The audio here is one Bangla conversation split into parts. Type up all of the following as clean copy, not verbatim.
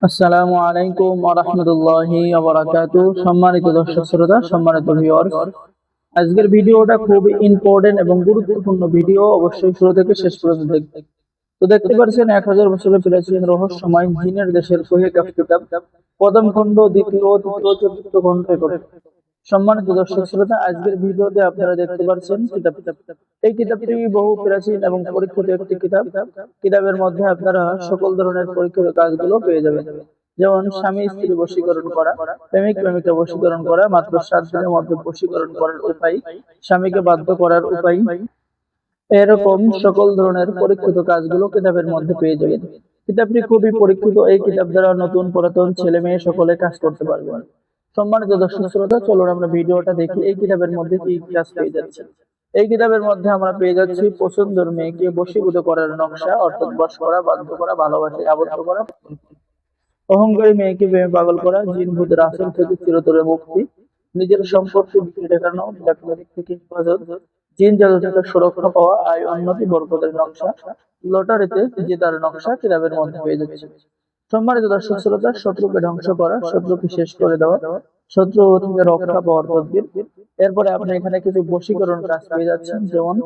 আসসালামু আলাইকুম ওয়া রাহমাতুল্লাহি ওয়া বারাকাতুহু। সম্মানিত দর্শক শ্রোতা, সম্মানিত ভিউয়ার্স, আজকের ভিডিওটা খুব ইম্পর্টেন্ট এবং গুরুত্বপূর্ণ ভিডিও। অবশ্যই শুরু থেকে শেষ পর্যন্ত দেখবেন। তো দেখতে পাচ্ছেন 1000 বছরের প্রাচীন রহস্যময় জিনের দেশের সহিহ কাফ কিতাব, প্রথম খণ্ড, দ্বিতীয়, তৃতীয়, চতুর্থ খণ্ড করে। সম্মানিত দর্শক শ্রোতা, আজকের ভিডিওতে আপনারা দেখতে পাচ্ছেন কিতাব। এই কিতাবটি বহু প্রাচীন এবং পরীক্ষিত একটি কিতাব। কিতাবের মধ্যে আপনারা সকল ধরনের পরীক্ষিত কাজগুলো পেয়ে যাবেন, যেমন স্বামী স্ত্রী বশীকরণ করা, প্রেমিক প্রেমিকা বশীকরণ করা, মাত্র 7 দিনের মধ্যে বশীকরণ করার উপায়, স্বামীকে বাধ্য করার উপায়, এরকম সকল ধরনের পরীক্ষিত কাজগুলো কিতাবের মধ্যে পেয়ে যাবেন। কিতাবটি খুবই পরীক্ষিত। এই কিতাব দ্বারা নতুন পুরাতন ছেলে মেয়ে সকলে কাজ করতে পারবেন। সম্মানিত দর্শক শ্রোতা, চলুন আমরা ভিডিওটা দেখি এই কিতাবের মধ্যে কি কাজ পেয়ে যাচ্ছে। এই কিতাবের মধ্যে আমরা পেয়ে যাচ্ছি পছন্দের মেয়েকে বশীভূত করার নকশা, অর্থাৎ বশ করা, বাধ্য করা, ভালোবাসায় আবদ্ধ করা, অহংকারী মেয়েকে প্রেমে পাগল করা, জিন ভূতের আসর থেকে চিরতরে মুক্তি, নিজের সম্পত্তি বিক্রি ঠেকানো, ব্ল্যাকমেলিং থেকে হেফাজত, জিন জাদু থেকে সুরক্ষা পাওয়া, আয় উন্নতি বরকতের নকশা, লটারিতে জেতার নকশা কিতাবের মধ্যে পেয়ে যাচ্ছে। সম্মানিত দর্শক শ্রোতা, শত্রুকে ধ্বংস করা, শত্রুকে শেষ করে দেওয়া, শত্রু থেকে রক্ষা পাওয়ার তদবির। এরপরে আপনি এখানে কিছু বশীকরণ কাজ পেয়ে যাচ্ছেন, যেমন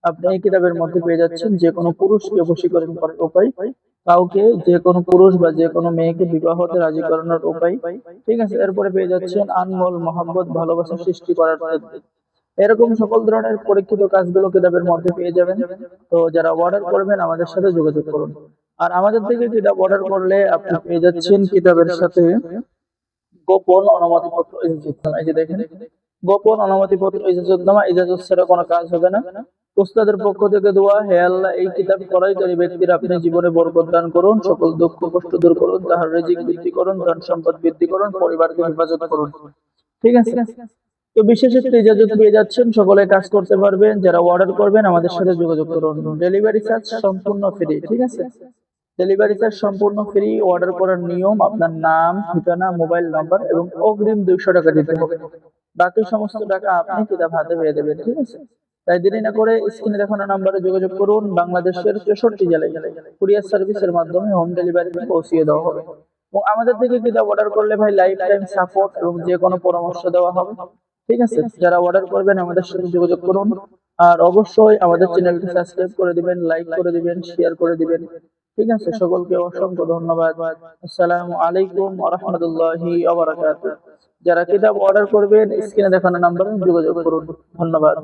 আপনি এই কিতাবের মধ্যে পেয়ে যাচ্ছেন যে কোনো পুরুষকে বশীকরণ করার উপায়, কাউকে, যে কোনো পুরুষ বা যে কোনো মেয়েকে বিবাহতে রাজি করানোর উপায়। ঠিক আছে, এরপরে পেয়ে যাচ্ছেন আনমোল মহব্বত, ভালোবাসা সৃষ্টি করার তদবির। এরকম সকল ধরনের পরীক্ষিত কাজগুলো কিতাবের মধ্যে পেয়ে যাবেন। তো যারা অর্ডার করবেন আমাদের সাথে যোগাযোগ করুন। আর আমাদের থেকে কিতাব অর্ডার করলে আপনি পেয়ে যাচ্ছেন কিতাবের সাথে গোপন অনুমতিপত্র, ইজাজতনামা। এই যে দেখেন, গোপন অনুমতিপত্র, ইজাজতনামা। ইজাজত ছাড়া কোনো কাজ হবে না। উস্তাদের পক্ষ থেকে দোয়া, হে আল্লাহ, এই কিতাব ক্রয়কারী ব্যক্তির আপনি জীবনে বরকত দান করুন, সকল দুঃখ কষ্ট দূর করুন, তাহার রিজিক বৃদ্ধি করুন, ধন সম্পদ বৃদ্ধি করুন, পরিবারকে হেফাজত করুন। ঠিক আছে, তো বিশেষ একটা ইজাজত পেয়ে যাচ্ছেন, সকলে কাজ করতে পারবেন। যারা অর্ডার করবেন আমাদের সাথে যোগাযোগ করুন। ডেলিভারি চার্জ সম্পূর্ণ ফ্রি। ঠিক আছে, ডেলিভারি চার্জ সম্পূর্ণ ফ্রি। অর্ডার করার নিয়ম, আপনার নাম, ঠিকানা, মোবাইল নাম্বার এবং অগ্রিম 200 টাকা দিতে হবে। বাকি সমস্ত টাকা আপনি কিতাব হাতে পেয়ে দেবেন। ঠিক আছে, তাই দেরি না করে স্ক্রিনে দেখানো নাম্বারে যোগাযোগ করুন। বাংলাদেশের 64 জেলায় কুরিয়ার সার্ভিসের মাধ্যমে হোম ডেলিভারি পৌঁছিয়ে দেওয়া হবে। এবং আমাদের থেকে কিতাব অর্ডার করলে ভাই লাইফ টাইম সাপোর্ট এবং যে কোনো পরামর্শ দেওয়া হবে। ঠিক আছে, যারা অর্ডার করবেন আমাদের সাথে যোগাযোগ করুন। আর অবশ্যই আমাদের চ্যানেলটি সাবস্ক্রাইব করে দিবেন, লাইক করে দিবেন, শেয়ার করে দিবেন। ঠিক আছে, সকলকে অসংখ্য ধন্যবাদ। আসসালামু আলাইকুম ওয়া রাহমাতুল্লাহি ওয়া বারাকাতুহু। যারা কিতাব অর্ডার করবেন স্ক্রিনে দেখানো নাম্বারে যোগাযোগ করুন। ধন্যবাদ।